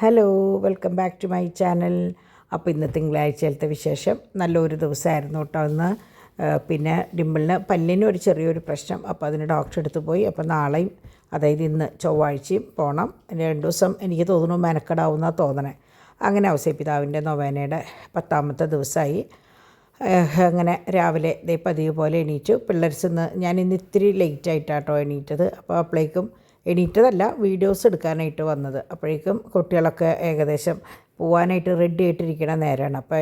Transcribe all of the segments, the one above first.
Hello, welcome back to my channel. അപ്പോൾ ഇന്ന് തിങ്കളാഴ്ചയിലത്തെ വിശേഷം. നല്ലൊരു ദിവസമായിരുന്നു കേട്ടോ ഇന്ന്. പിന്നെ ഡിമ്പിളിന് പല്ലിന് ഒരു ചെറിയൊരു പ്രശ്നം. അപ്പോൾ അതിന് ഡോക്ടറെ അടുത്ത് പോയി. അപ്പോൾ നാളെയും, അതായത് ഇന്ന് ചൊവ്വാഴ്ചയും പോകണം. 2 ദിവസം എനിക്ക് തോന്നുന്നു മെനക്കെടാവുന്നതാണ് തോന്നണേ. അങ്ങനെ ഔസേപ്പിതാവിൻ്റെ നൊവേനയുടെ 10ാമത്തെ ദിവസമായി. അങ്ങനെ രാവിലെ പതിവ് പോലെ എണീറ്റു. പിള്ളേർസിന്ന് ഞാൻ ഇന്ന് ഇത്തിരി ലേറ്റായിട്ടാട്ടോ എണീറ്റത്. അപ്പോൾ അപ്പോഴേക്കും എണീറ്റതല്ല, വീഡിയോസ് എടുക്കാനായിട്ട് വന്നത്. അപ്പോഴേക്കും കുട്ടികളൊക്കെ ഏകദേശം പോകാനായിട്ട് റെഡി ആയിട്ടിരിക്കണ നേരമാണ്. അപ്പോൾ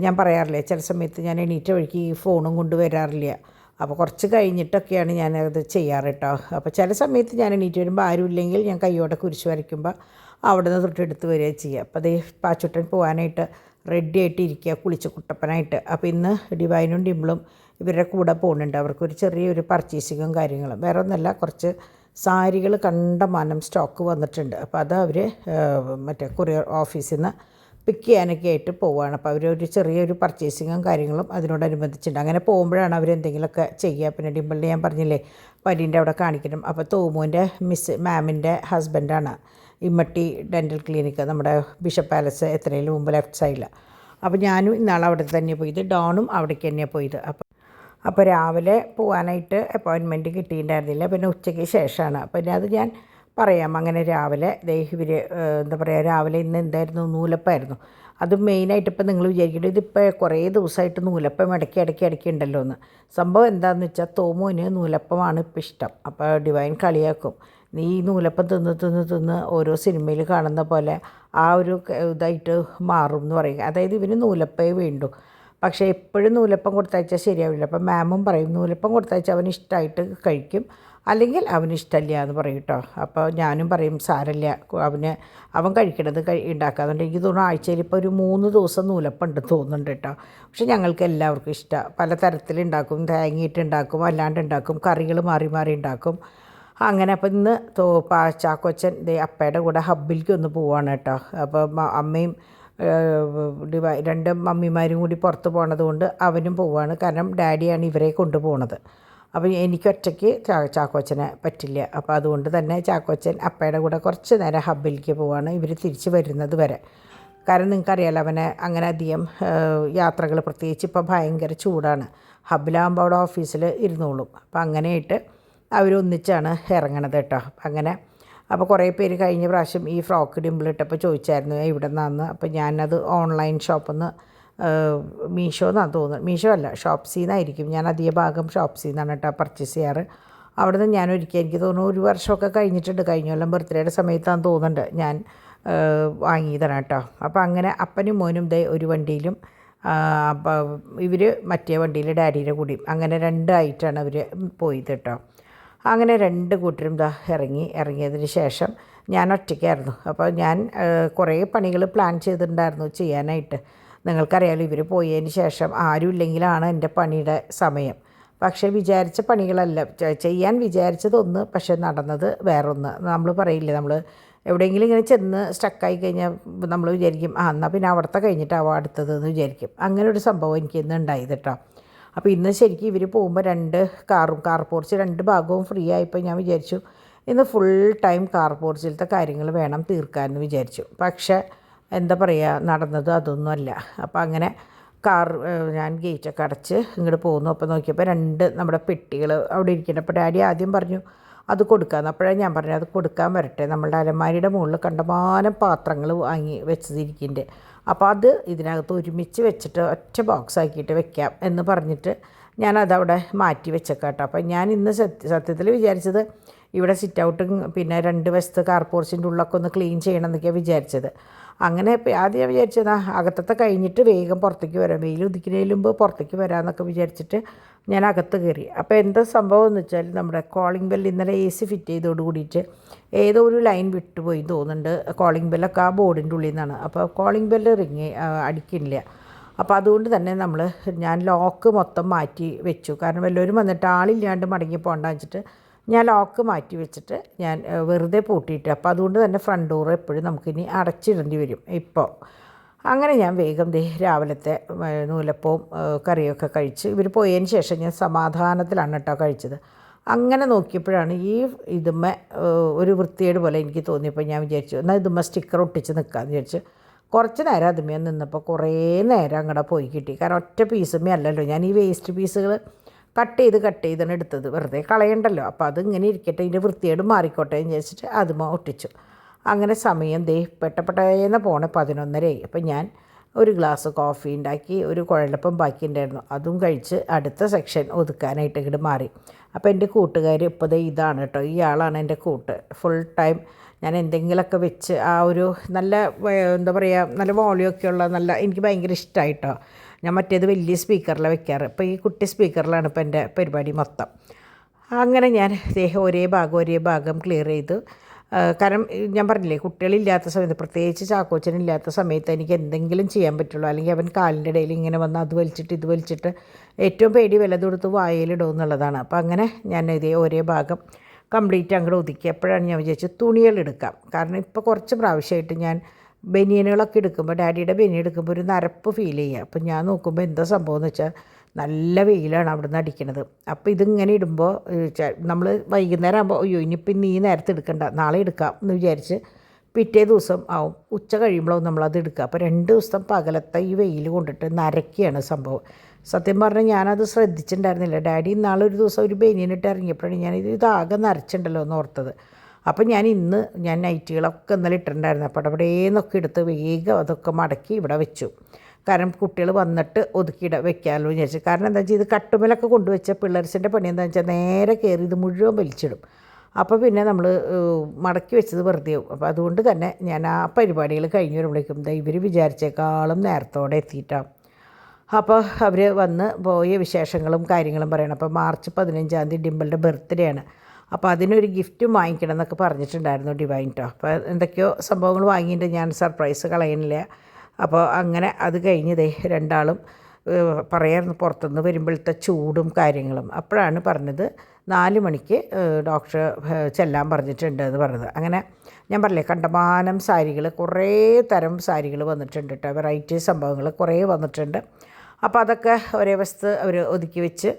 ഞാൻ പറയാറില്ലേ, ചില സമയത്ത് ഞാൻ എണീറ്റ വഴിക്ക് ഈ ഫോണും കൊണ്ട് വരാറില്ല. അപ്പോൾ കുറച്ച് കഴിഞ്ഞിട്ടൊക്കെയാണ് ഞാനത് ചെയ്യാറ് കേട്ടോ. അപ്പോൾ ചില സമയത്ത് ഞാൻ എണീറ്റ് വരുമ്പോൾ ആരുമില്ലെങ്കിൽ ഞാൻ കൈയോടെ കുരിശ് വരയ്ക്കുമ്പോൾ അവിടെ നിന്ന് തൊട്ടെടുത്ത് വരിക ചെയ്യുക. അപ്പോൾ അതേ പാച്ചുട്ടൻ പോകാനായിട്ട് റെഡി ആയിട്ട് ഇരിക്കുക, കുളിച്ച് കുട്ടപ്പനായിട്ട്. അപ്പോൾ ഇന്ന് ഡിവൈനും ഡിമ്പിളും ഇവരുടെ കൂടെ പോകുന്നുണ്ട്. അവർക്കൊരു ചെറിയൊരു പർച്ചേസിങ്ങും കാര്യങ്ങളും. വേറെ ഒന്നല്ല, കുറച്ച് സാരികൾ കണ്ടമാനം സ്റ്റോക്ക് വന്നിട്ടുണ്ട്. അപ്പോൾ അത് അവർ മറ്റേ കൊറിയർ ഓഫീസിൽ നിന്ന് പിക്ക് ചെയ്യാനൊക്കെ ആയിട്ട് പോവുകയാണ്. അപ്പോൾ അവരൊരു ചെറിയൊരു പർച്ചേസിങ്ങും കാര്യങ്ങളും അതിനോടനുബന്ധിച്ചുണ്ട്. അങ്ങനെ പോകുമ്പോഴാണ് അവരെന്തെങ്കിലുമൊക്കെ ചെയ്യുക. പിന്നെ ഡിമ്പിളിൻ്റെ ഞാൻ പറഞ്ഞില്ലേ പരീൻ്റെ അവിടെ കാണിക്കണം. അപ്പോൾ തോമുവിൻ്റെ മാമിൻ്റെ ഹസ്ബൻഡാണ് ഇമ്മട്ടി ഡെൻ്റൽ ക്ലിനിക്ക്, നമ്മുടെ ബിഷപ്പ് പാലസ് എത്രയും മുമ്പ് ലെഫ്റ്റ് സൈഡിൽ. അപ്പോൾ ഞാനും ഇന്നാളെ അവിടെ തന്നെയാണ് പോയത്, ഡോണും അവിടേക്ക് തന്നെയാണ് പോയത്. അപ്പോൾ രാവിലെ പോകാനായിട്ട് അപ്പോയിൻമെൻറ്റ് കിട്ടിയിട്ടുണ്ടായിരുന്നില്ല, പിന്നെ ഉച്ചയ്ക്ക് ശേഷമാണ്. പിന്നെ അത് ഞാൻ പറയാം. അങ്ങനെ രാവിലെ ഇവർ എന്താ പറയുക, രാവിലെ ഇന്ന് എന്തായിരുന്നു, നൂലപ്പമായിരുന്നു. അത് മെയിനായിട്ട് ഇപ്പം നിങ്ങൾ വിചാരിക്കേണ്ടത്, ഇതിപ്പോൾ കുറേ ദിവസമായിട്ട് നൂലപ്പം ഇടയ്ക്ക് ഉണ്ടല്ലോ എന്ന്. സംഭവം എന്താണെന്ന് വെച്ചാൽ തോമുവിന് നൂലപ്പമാണ് ഇപ്പം ഇഷ്ടം. അപ്പോൾ ഡിവൈൻ കളിയാക്കും, നീ ഈ നൂലപ്പം തിന്ന് ഓരോ സിനിമയിൽ കാണുന്ന പോലെ ആ ഒരു ഇതായിട്ട് മാറും എന്ന് പറയും. അതായത് ഇവന് നൂലപ്പേ വേണ്ടു. പക്ഷേ എപ്പോഴും നൂലപ്പം കൊടുത്തയച്ചാൽ ശരിയാവില്ല. അപ്പം മാമും പറയും, നൂലപ്പം കൊടുത്തയച്ചാൽ അവന് ഇഷ്ടമായിട്ട് കഴിക്കും, അല്ലെങ്കിൽ അവന് ഇഷ്ടമില്ല എന്ന് പറയും കേട്ടോ. അപ്പോൾ ഞാനും പറയും, സാരമില്ല, അവൻ കഴിക്കണത് ഉണ്ടാക്കാറുണ്ട്. എനിക്ക് തോന്നുന്നു ആഴ്ചയിൽ ഇപ്പോൾ ഒരു 3 ദിവസം നൂലപ്പം ഉണ്ട് തോന്നുന്നുണ്ട് കേട്ടോ. പക്ഷെ ഞങ്ങൾക്ക് എല്ലാവർക്കും ഇഷ്ടമാണ്. പല തരത്തിലുണ്ടാക്കും, തേങ്ങയിട്ട് ഉണ്ടാക്കും, അല്ലാണ്ട് ഉണ്ടാക്കും, കറികൾ മാറി മാറി ഉണ്ടാക്കും. അങ്ങനെ അപ്പോൾ ഇന്ന് ചാക്കോച്ചൻ അപ്പയുടെ കൂടെ ഹബ്ബിലേക്ക് ഒന്ന് പോവാണ് കേട്ടോ. അപ്പോൾ അമ്മയും 2 മമ്മിമാരും കൂടി പുറത്ത് പോണത് കൊണ്ട് അവനും പോവുകയാണ്. കാരണം ഡാഡിയാണ് ഇവരെ കൊണ്ടുപോകുന്നത്. അപ്പോൾ എനിക്കൊറ്റയ്ക്ക് ചാക്കോച്ചനെ പറ്റില്ല. അപ്പോൾ അതുകൊണ്ട് തന്നെ ചാക്കോച്ചൻ അപ്പയുടെ കൂടെ കുറച്ച് നേരം ഹബ്ബിലേക്ക് പോവുകയാണ്, ഇവർ തിരിച്ച് വരുന്നത് വരെ. കാരണം നിങ്ങൾക്കറിയാമല്ലോ, അവനെ അങ്ങനെ അധികം യാത്രകൾ, പ്രത്യേകിച്ച് ഇപ്പോൾ ഭയങ്കര ചൂടാണ്. ഹബ്ബിലാകുമ്പോൾ അവിടെ ഓഫീസിൽ ഇരുന്നോളും. അപ്പോൾ അങ്ങനെയായിട്ട് അവരൊന്നിച്ചാണ് ഇറങ്ങണത് കേട്ടോ. അങ്ങനെ അപ്പോൾ കുറേ പേര് കഴിഞ്ഞ പ്രാവശ്യം ഈ ഫ്രോക്ക് ഡിമ്പിളിട്ടപ്പോൾ ചോദിച്ചായിരുന്നു ഇവിടെ നിന്നാന്ന്. അപ്പോൾ ഞാനത് ഓൺലൈൻ ഷോപ്പിൽ നിന്ന്, മീഷോ എന്നാണ് തോന്നുന്നത്, മീഷോ അല്ല ഷോപ്സി എന്നായിരിക്കും. ഞാൻ അധിക ഭാഗം ഷോപ്സി എന്നാണ് കേട്ടോ പർച്ചേസ് ചെയ്യാറ്. അവിടെ നിന്ന് ഞാൻ എനിക്ക് തോന്നുന്നു 1 വർഷമൊക്കെ കഴിഞ്ഞിട്ടുണ്ട്. കഴിഞ്ഞ കൊല്ലം ബർത്ത്ഡേയുടെ സമയത്താണെന്ന് തോന്നുന്നുണ്ട് ഞാൻ വാങ്ങിയതാണ് കേട്ടോ. അപ്പോൾ അങ്ങനെ അപ്പനും മോനും ഒരു വണ്ടിയിലും, അപ്പോൾ ഇവർ മറ്റേ വണ്ടിയിൽ ഡാഡിയുടെ കൂടിയും, അങ്ങനെ 2 ആയിട്ടാണ് അവർ പോയത് കേട്ടോ. അങ്ങനെ 2 കൂട്ടരും ഇറങ്ങിയതിന് ശേഷം ഞാൻ ഒറ്റയ്ക്കായിരുന്നു. അപ്പോൾ ഞാൻ കുറേ പണികൾ പ്ലാൻ ചെയ്തിട്ടുണ്ടായിരുന്നു ചെയ്യാനായിട്ട്. നിങ്ങൾക്കറിയാമല്ലോ, ഇവർ പോയതിന് ശേഷം ആരും ഇല്ലെങ്കിലാണ് എൻ്റെ പണിയുടെ സമയം. പക്ഷേ വിചാരിച്ച പണികളല്ല, ചെയ്യാൻ വിചാരിച്ചതൊന്ന്, പക്ഷേ നടന്നത് വേറൊന്ന്. നമ്മൾ പറയില്ലേ, നമ്മൾ എവിടെയെങ്കിലും ഇങ്ങനെ ചെന്ന് സ്റ്റക്കായി കഴിഞ്ഞാൽ നമ്മൾ വിചാരിക്കും, എന്നാൽ പിന്നെ അവിടുത്തെ കഴിഞ്ഞിട്ടാവാം അടുത്തതെന്ന് വിചാരിക്കും. അങ്ങനെ ഒരു സംഭവം എനിക്ക് ഇന്ന് ഉണ്ടായത് കേട്ടോ. അപ്പോൾ ഇന്ന് ശരിക്കും ഇവർ പോകുമ്പോൾ 2 കാർ പോർച്ച് 2 ഭാഗവും ഫ്രീ ആയപ്പോൾ ഞാൻ വിചാരിച്ചു ഇന്ന് ഫുൾ ടൈം കാർ പോർച്ചിലത്തെ കാര്യങ്ങൾ വേണം തീർക്കാമെന്ന് വിചാരിച്ചു. പക്ഷേ എന്താ പറയുക, നടന്നത് അതൊന്നുമല്ല. അപ്പോൾ അങ്ങനെ ഞാൻ ഗേറ്റൊക്കെ അടച്ച് ഇങ്ങോട്ട് പോകുന്നു. അപ്പോൾ നോക്കിയപ്പോൾ 2 നമ്മുടെ പെട്ടികൾ അവിടെ ഇരിക്കുന്നുണ്ട്. അപ്പോൾ ഡാഡി ആദ്യം പറഞ്ഞു അത് കൊടുക്കാമെന്ന്. അപ്പോഴാണ് ഞാൻ പറഞ്ഞു അത് കൊടുക്കാൻ വരട്ടെ, നമ്മളുടെ അലമാരിയുടെ മുകളിൽ കണ്ടമാനം പാത്രങ്ങൾ വാങ്ങി വെച്ചതിരിക്കുന്നുണ്ട്. അപ്പോൾ അത് ഇതിനകത്ത് ഒരുമിച്ച് വെച്ചിട്ട് ഒറ്റ ബോക്സ് ആക്കിയിട്ട് വെക്കാം എന്ന് പറഞ്ഞിട്ട് ഞാനതവിടെ മാറ്റി വെച്ചേക്കാം കേട്ടോ. അപ്പോൾ ഞാൻ ഇന്ന് സത്യത്തിൽ വിചാരിച്ചത് ഇവിടെ സിറ്റ് ഔട്ടും പിന്നെ 2 വശത്ത് കാർ പോർച്ചിൻ്റെ ഉള്ളൊക്കെ ഒന്ന് ക്ലീൻ ചെയ്യണം എന്നൊക്കെയാണ് വിചാരിച്ചത്. അങ്ങനെ ആദ്യം ഞാൻ വിചാരിച്ചത് അകത്തത്തെ കഴിഞ്ഞിട്ട് വേഗം പുറത്തേക്ക് വരാം, വെയിൽ ഉദിക്കുന്നതിന് മുമ്പ് പുറത്തേക്ക് വരാമെന്നൊക്കെ വിചാരിച്ചിട്ട് ഞാൻ അകത്ത് കയറി. അപ്പോൾ എന്താ സംഭവം എന്ന് വെച്ചാൽ, നമ്മുടെ കോളിംഗ് ബെൽ ഇന്നലെ AC ഫിറ്റ് ചെയ്തോട് കൂടിയിട്ട് ഏതോ ഒരു ലൈൻ വിട്ടുപോയി തോന്നുന്നുണ്ട്. കോളിംഗ് ബെല്ലൊക്കെ ആ ബോർഡിൻ്റെ ഉള്ളിൽ നിന്നാണ്. അപ്പോൾ കോളിംഗ് ബെല്ല് അടിക്കുന്നില്ല. അപ്പോൾ അതുകൊണ്ട് തന്നെ ഞാൻ ലോക്ക് മൊത്തം മാറ്റി വെച്ചു. കാരണം വല്ലവരും വന്നിട്ട് ആളില്ലാണ്ട് മടങ്ങി പോകണ്ടെന്ന് വെച്ചിട്ട് ഞാൻ ലോക്ക് മാറ്റി വെച്ചിട്ട് ഞാൻ വെറുതെ പൂട്ടിയിട്ട്. അപ്പോൾ അതുകൊണ്ട് തന്നെ ഫ്രണ്ട് ഡോർ എപ്പോഴും നമുക്കിനി അടച്ചിടേണ്ടി വരും ഇപ്പോൾ. അങ്ങനെ ഞാൻ വേഗം രാവിലത്തെ നൂലപ്പവും കറിയൊക്കെ കഴിച്ച് ഇവർ പോയതിന് ശേഷം ഞാൻ സമാധാനത്തിലാണ് കേട്ടോ കഴിച്ചത്. അങ്ങനെ നോക്കിയപ്പോഴാണ് ഇതുമ്മേ ഒരു വൃത്തികേട് പോലെ എനിക്ക് തോന്നിയപ്പോൾ ഞാൻ വിചാരിച്ചു എന്നാൽ ഇതുമ്മേ സ്റ്റിക്കർ ഒട്ടിച്ച് നിൽക്കാമെന്ന് വിചാരിച്ചു. കുറച്ച് നേരം അതുമേ നിന്നപ്പോൾ കുറേ നേരം അങ്ങടെ പോയി കിട്ടി. കാരണം ഒറ്റ പീസുമേ അല്ലല്ലോ, ഞാൻ ഈ വേസ്റ്റ് പീസുകൾ കട്ട് ചെയ്താണ് എടുത്തത്, വെറുതെ കളയണ്ടല്ലോ. അപ്പോൾ അതിങ്ങനെ ഇരിക്കട്ടെ, ഇതിൻ്റെ വൃത്തികേട് മാറിക്കോട്ടെ എന്ന് വിചാരിച്ചിട്ട് അതുമേ ഒട്ടിച്ചു. അങ്ങനെ സമയം പെട്ടേന്ന് പോണേ 11:30. അപ്പം ഞാൻ ഒരു ഗ്ലാസ് കോഫി ഉണ്ടാക്കി, ഒരു കുഴലപ്പം ബാക്കിയുണ്ടായിരുന്നു, അതും കഴിച്ച് അടുത്ത സെക്ഷൻ ഒതുക്കാനായിട്ട് ഇങ്ങോട്ട് മാറി. അപ്പോൾ എൻ്റെ കൂട്ടുകാർ ഇപ്പോൾ ഇതാണ് കേട്ടോ, ഈ ആളാണ് എൻ്റെ കൂട്ട്. ഫുൾ ടൈം ഞാൻ എന്തെങ്കിലുമൊക്കെ വെച്ച് ആ ഒരു നല്ല എന്താ പറയുക, നല്ല വോളിയൊക്കെ ഉള്ള നല്ല, എനിക്ക് ഭയങ്കര ഇഷ്ടമായിട്ടോ. ഞാൻ മറ്റേത് വലിയ സ്പീക്കറിലാണ് വെക്കാറ്, ഇപ്പോൾ ഈ കുട്ടി സ്പീക്കറിലാണ് ഇപ്പോൾ എൻ്റെ പരിപാടി മൊത്തം. അങ്ങനെ ഞാൻ ഒരേ ഭാഗം ക്ലിയർ ചെയ്തു. കാരണം ഞാൻ പറഞ്ഞില്ലേ, കുട്ടികളില്ലാത്ത സമയത്ത്, പ്രത്യേകിച്ച് ചാക്കോച്ചനില്ലാത്ത സമയത്ത് എനിക്ക് എന്തെങ്കിലും ചെയ്യാൻ പറ്റുള്ളൂ. അല്ലെങ്കിൽ അവൻ കാലിൻ്റെ ഇടയിൽ ഇങ്ങനെ വന്ന് അത് വലിച്ചിട്ട് ഇത് വലിച്ചിട്ട് ഏറ്റവും പേടി വിലത് കൊടുത്ത് വായലിടും എന്നുള്ളതാണ്. അപ്പോൾ അങ്ങനെ ഞാൻ ഒരേ ഭാഗം കംപ്ലീറ്റ് അങ്ങോട്ട് ഒതുക്കി. എപ്പോഴാണ് ഞാൻ വിചാരിച്ചത് തുണികൾ എടുക്കാം. കാരണം ഇപ്പോൾ കുറച്ച് പ്രാവശ്യമായിട്ട് ഞാൻ ബനിയനുകളൊക്കെ എടുക്കുമ്പോൾ, ഡാഡിയുടെ ബനിയൻ എടുക്കുമ്പോൾ ഒരു നരപ്പ് ഫീൽ ചെയ്യുക. അപ്പോൾ ഞാൻ നോക്കുമ്പോൾ എന്താ സംഭവം എന്ന് വെച്ചാൽ നല്ല വെയിലാണ് അവിടെ നിന്ന് അടിക്കണത്. അപ്പോൾ ഇതിങ്ങനെ ഇടുമ്പോൾ നമ്മൾ വൈകുന്നേരം ആകുമ്പോൾ അയ്യോ ഇനിയിപ്പോൾ ഇന്ന് ഈ നേരത്തെ എടുക്കണ്ട, നാളെ എടുക്കാം എന്ന് വിചാരിച്ച് പിറ്റേ ദിവസം ആവും, ഉച്ച കഴിയുമ്പോഴാവും നമ്മളത് എടുക്കുക. അപ്പോൾ 2 ദിവസം പകലത്തെ ഈ വെയിൽ കൊണ്ടിട്ട് നരക്കുകയാണ് സംഭവം. സത്യം പറഞ്ഞാൽ ഞാനത് ശ്രദ്ധിച്ചിട്ടുണ്ടായിരുന്നില്ല. ഡാഡി ഇന്നാളൊരു ദിവസം ഒരു ബനിയനിട്ട് ഇറങ്ങിയപ്പോഴാണ് ഞാൻ ഇതാകെ നരച്ചിട്ടുണ്ടല്ലോ എന്ന് ഓർത്തത്. അപ്പം ഞാൻ നൈറ്റുകളൊക്കെ ഇന്നലെ ഇട്ടിട്ടുണ്ടായിരുന്നു. അപ്പോൾ അവിടേന്നൊക്കെ എടുത്ത് വേഗം അതൊക്കെ മടക്കി ഇവിടെ വെച്ചു. കാരണം കുട്ടികൾ വന്നിട്ട് വെക്കാമല്ലോ എന്ന് വിചാരിച്ചു. കാരണം എന്താ വെച്ചാൽ ഇത് കട്ടുമലൊക്കെ കൊണ്ടുവച്ച പിള്ളേർസിൻ്റെ പണി എന്താണെന്ന് വെച്ചാൽ നേരെ കയറി ഇത് മുഴുവൻ വലിച്ചിടും. അപ്പോൾ പിന്നെ നമ്മൾ മടക്കി വെച്ചത് വെറുതെ ആവും. അപ്പോൾ അതുകൊണ്ട് തന്നെ ഞാൻ ആ പരിപാടികൾ കഴിഞ്ഞ് വരുമ്പോഴേക്കും ഇവർ വിചാരിച്ചേക്കാളും നേരത്തോടെ എത്തിയിട്ടാണ്. അപ്പോൾ അവർ വന്ന് പോയ വിശേഷങ്ങളും കാര്യങ്ങളും പറയണം. അപ്പോൾ മാർച്ച് 15 ഡിംപിളിൻ്റെ ബർത്ത്ഡേ ആണ്. അപ്പോൾ അതിനൊരു ഗിഫ്റ്റും വാങ്ങിക്കണം എന്നൊക്കെ പറഞ്ഞിട്ടുണ്ടായിരുന്നു ഡിവൈൻ കേട്ടോ. അപ്പോൾ എന്തൊക്കെയോ സംഭവങ്ങൾ വാങ്ങിയിട്ട് ഞാൻ സർപ്രൈസ് കളയുന്നില്ല. അപ്പോൾ അങ്ങനെ അത് കഴിഞ്ഞ് രണ്ടാളും പറയായിരുന്നു പുറത്തുനിന്ന് വരുമ്പോഴത്തെ ചൂടും കാര്യങ്ങളും. അപ്പോഴാണ് പറഞ്ഞത് 4 മണിക്ക് ഡോക്ടർ ചെല്ലാൻ പറഞ്ഞിട്ടുണ്ട് എന്ന് പറഞ്ഞത്. അങ്ങനെ ഞാൻ പറഞ്ഞില്ലേ, കണ്ടമാനം സാരികൾ, കുറേ തരം സാരികൾ വന്നിട്ടുണ്ട് കേട്ടോ, വെറൈറ്റി സംഭവങ്ങൾ കുറേ വന്നിട്ടുണ്ട്. അപ്പോൾ അതൊക്കെ ഒരേ വശത്ത് അവർ ഒതുക്കി വെച്ച്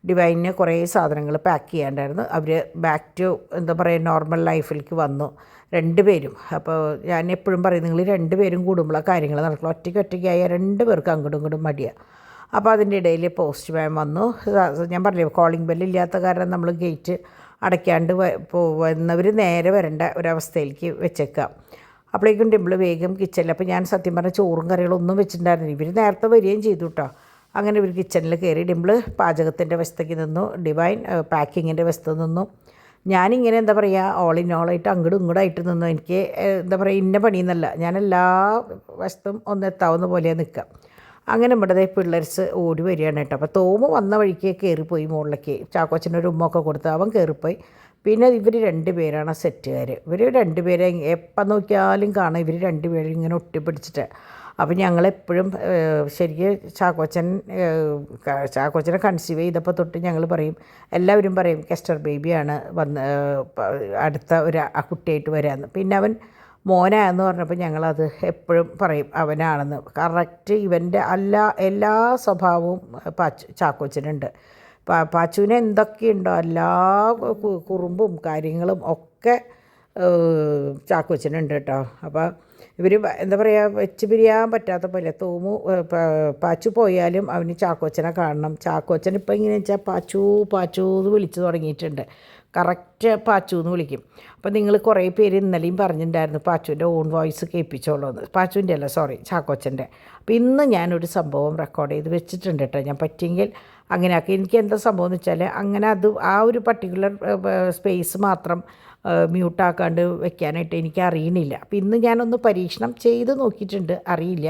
ഡിവൈനിന് കുറേ സാധനങ്ങൾ പാക്ക് ചെയ്യാണ്ടായിരുന്നു. അവർ ബാക്ക് ടു എന്താ പറയുക നോർമൽ ലൈഫിലേക്ക് വന്നു 2 പേരും. അപ്പോൾ ഞാൻ എപ്പോഴും പറയും, നിങ്ങൾ 2 പേരും കൂടുമ്പോൾ ആ കാര്യങ്ങൾ നടക്കുള്ളൂ. ഒറ്റയ്ക്കായ 2 പേർക്ക് അങ്ങോട്ടും ഇങ്ങോട്ടും മടിയാണ്. അപ്പോൾ അതിൻ്റെ ഇടയിൽ പോസ്റ്റ് മാൻ വന്നു. ഞാൻ പറഞ്ഞില്ലേ, കോളിംഗ് ബെല്ലില്ലാത്ത കാരണം നമ്മൾ ഗേറ്റ് അടയ്ക്കാണ്ട് വന്നവർ നേരെ വരേണ്ട ഒരവസ്ഥയിലേക്ക് വെച്ചേക്കാം. അപ്പോഴേക്കും ഡിംപിൾ വേഗം കിച്ചണിൽ. അപ്പോൾ ഞാൻ സത്യം പറഞ്ഞാൽ ചോറും കറികളൊന്നും വെച്ചിട്ടുണ്ടായിരുന്നില്ല. ഇവർ നേരത്തെ വരികയും ചെയ്തു കേട്ടോ. അങ്ങനെ ഇവർ കിച്ചണിൽ കയറി. ഡിംപിൾ പാചകത്തിൻ്റെ വശത്തേക്ക് നിന്നു, ഡിവൈൻ പാക്കിങ്ങിൻ്റെ വശത്ത് നിന്നു. ഞാനിങ്ങനെ എന്താ പറയുക ഓൾ ഇൻ ഓളായിട്ട് അങ്ങോട്ടും ഇങ്ങോട്ടായിട്ട് നിന്നു. എനിക്ക് എന്താ പറയുക ഇന്ന പണിയെന്നല്ല, ഞാൻ എല്ലാ വശത്തും എത്താവുന്ന പോലെയാണ് നിൽക്കുക. അങ്ങനെ ഇവിടെ പിള്ളേർസ് ഓടി വരികയാണ് കേട്ടോ. അപ്പോൾ തോമ് വന്ന വഴിക്ക് കയറിപ്പോയി മുകളിലേക്ക്, ചാക്കോച്ചനൊരു ഉമ്മൊക്കെ കൊടുത്ത് അവൻ കയറിപ്പോയി. പിന്നെ ഇവർ 2 പേരാണ് സെറ്റുകാർ. ഇവർ 2 പേരെ എപ്പം നോക്കിയാലും കാണാം ഇവർ 2 പേരും ഇങ്ങനെ ഒട്ടിപ്പിടിച്ചിട്ട്. അപ്പോൾ ഞങ്ങളെപ്പോഴും ശരിക്കും ചാക്കോച്ചനെ കൺസീവ് ചെയ്തപ്പോൾ തൊട്ട് ഞങ്ങൾ പറയും, എല്ലാവരും പറയും കെസ്റ്റർ ബേബിയാണ് അടുത്ത ഒരു കുട്ടിയായിട്ട് വരാമെന്ന്. പിന്നെ അവൻ മോനാന്ന് പറഞ്ഞപ്പോൾ ഞങ്ങളത് എപ്പോഴും പറയും അവനാണെന്ന്. കറക്റ്റ് ഇവൻ്റെ എല്ലാ സ്വഭാവവും ചാക്കോച്ചനുണ്ട്. പാച്ചുവിന് എന്തൊക്കെയുണ്ടോ എല്ലാ കുറുമ്പും കാര്യങ്ങളും ഒക്കെ ചാക്കോച്ചനുണ്ട് കേട്ടോ. അപ്പോൾ ഇവർ എന്താ പറയുക വെച്ച് പിരിയാൻ പറ്റാത്ത പോലെ തോമു പാച്ചു പോയാലും അവന് ചാക്കോച്ചനെ കാണണം. ചാക്കോച്ചൻ ഇപ്പോൾ ഇങ്ങനെ വെച്ചാൽ പാച്ചു എന്ന് വിളിച്ചു തുടങ്ങിയിട്ടുണ്ട്. കറക്റ്റ് പാച്ചു എന്ന് വിളിക്കും. അപ്പോൾ നിങ്ങൾ കുറേ പേര് ഇന്നലെയും പറഞ്ഞിട്ടുണ്ടായിരുന്നു പാച്ചുവിൻ്റെ ഓൺ വോയിസ് കേൾപ്പിച്ചോളൂ എന്ന്. പാച്ചുവിൻ്റെ അല്ല, സോറി, ചാക്കോച്ചൻ്റെ. അപ്പോൾ ഇന്ന് ഞാനൊരു സംഭവം റെക്കോർഡ് ചെയ്ത് വെച്ചിട്ടുണ്ട് കേട്ടോ. ഞാൻ പറ്റിയെങ്കിൽ അങ്ങനെ ആക്കി. എനിക്ക് എന്താ സംഭവം എന്ന് വെച്ചാൽ അങ്ങനെ ആ ഒരു പർട്ടിക്കുലർ സ്പേസ് മാത്രം മ്യൂട്ടാക്കാണ്ട് വെക്കാനായിട്ട് എനിക്ക് അറിയണില്ല. അപ്പോൾ ഇന്ന് ഞാനൊന്ന് പരീക്ഷണം ചെയ്ത് നോക്കിയിട്ടുണ്ട്, അറിയില്ല.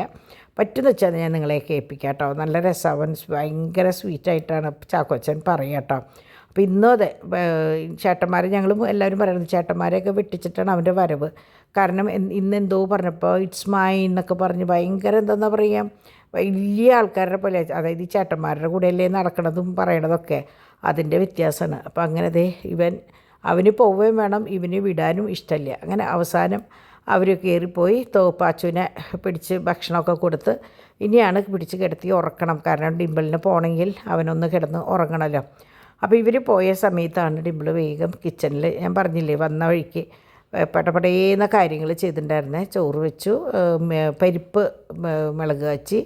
പറ്റുമെന്ന് വെച്ചാൽ ഞാൻ നിങ്ങളെ കേൾപ്പിക്കാം കേട്ടോ. നല്ല രസവൻ ഭയങ്കര സ്വീറ്റായിട്ടാണ് ചാക്കോച്ചൻ പറയുക കേട്ടോ. അപ്പോൾ ഇന്നും അതെ, ചേട്ടന്മാരെ ഞങ്ങൾ എല്ലാവരും പറയുന്നത് ചേട്ടന്മാരെയൊക്കെ വെട്ടിച്ചിട്ടാണ് അവൻ്റെ വരവ്. കാരണം ഇന്നെന്തോ പറഞ്ഞപ്പോൾ ഇറ്റ്സ് മൈൻ എന്നൊക്കെ പറഞ്ഞ് ഭയങ്കര എന്താണെന്ന് പറയുക വലിയ ആൾക്കാരുടെ പോലെ, അതായത് ഈ ചേട്ടന്മാരുടെ കൂടെയല്ലേ നടക്കണതും പറയണതൊക്കെ, അതിൻ്റെ വ്യത്യാസമാണ്. അപ്പോൾ അങ്ങനെ അവന് പോവുകയും വേണം, ഇവന് വിടാനും ഇഷ്ടമില്ല. അങ്ങനെ അവസാനം അവർ കയറിപ്പോയി പാച്ചുവിനെ പിടിച്ച് ഭക്ഷണമൊക്കെ കൊടുത്ത് ഇനിയാണ് പിടിച്ച് കിടത്തി ഉറക്കണം. കാരണം ഡിംപിളിന് പോകണമെങ്കിൽ അവനൊന്ന് കിടന്ന് ഉറങ്ങണമല്ലോ. അപ്പോൾ ഇവർ പോയ സമയത്താണ് ഡിംപിൾ വേഗം കിച്ചണിൽ, ഞാൻ പറഞ്ഞില്ലേ വന്ന വഴിക്ക് പടപടേന്ന കാര്യങ്ങൾ ചെയ്തിട്ടുണ്ടായിരുന്നേ. ചോറ് വെച്ചു, പരിപ്പ് മുളക് കാച്ചി,